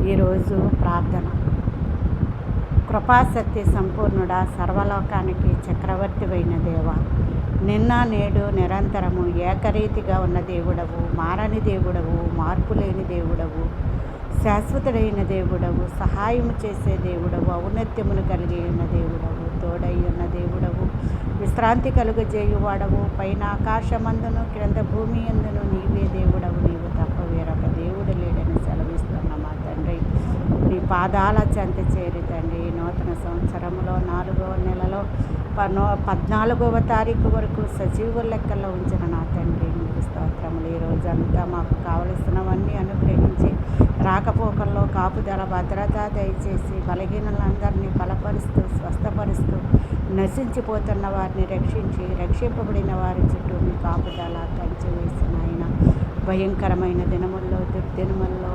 ఈరోజు ప్రార్థన. కృపాసత్య సంపూర్ణుడా, సర్వలోకానికి చక్రవర్తివైన దేవా, నిన్న నేడు నిరంతరము ఏకరీతిగా ఉన్న దేవుడవు, మారని దేవుడవు, మార్పు లేని దేవుడవు, శాశ్వతుడైన దేవుడవు, సహాయము చేసే దేవుడవు, ఔన్నత్యమును కలిగి ఉన్న దేవుడవు, తోడై ఉన్న దేవుడవు, విశ్రాంతి కలుగజేయువాడవు, పైన ఆకాశమందును క్రింద భూమి అందును నీవే దేవుడవు, నీవు తప్ప వేరొక దేవుడు లేడని సెలవిస్తున్న మా తండ్రి, నీ పాదాల చెంత చేరి తండ్రి, నూతన సంవత్సరంలో 4వ నెలలో 14వ తారీఖు వరకు సజీవుల లెక్కల్లో ఉంచిన నా తండ్రి, నీకు స్తోత్రములు. ఈ రోజంతా మాకు కావలసినవన్నీ అనుగ్రహించి రాకపోకల్లో కాపుదల భద్రత దయచేసి బలహీనులందరినీ బలపరుస్తూ స్వస్థపరుస్తూ నశించిపోతున్న వారిని రక్షించి రక్షింపబడిన వారి చుట్టూ మీ కాపుదల కంచి వేసిన ఆయన భయంకరమైన దినముల్లో దుర్దినముల్లో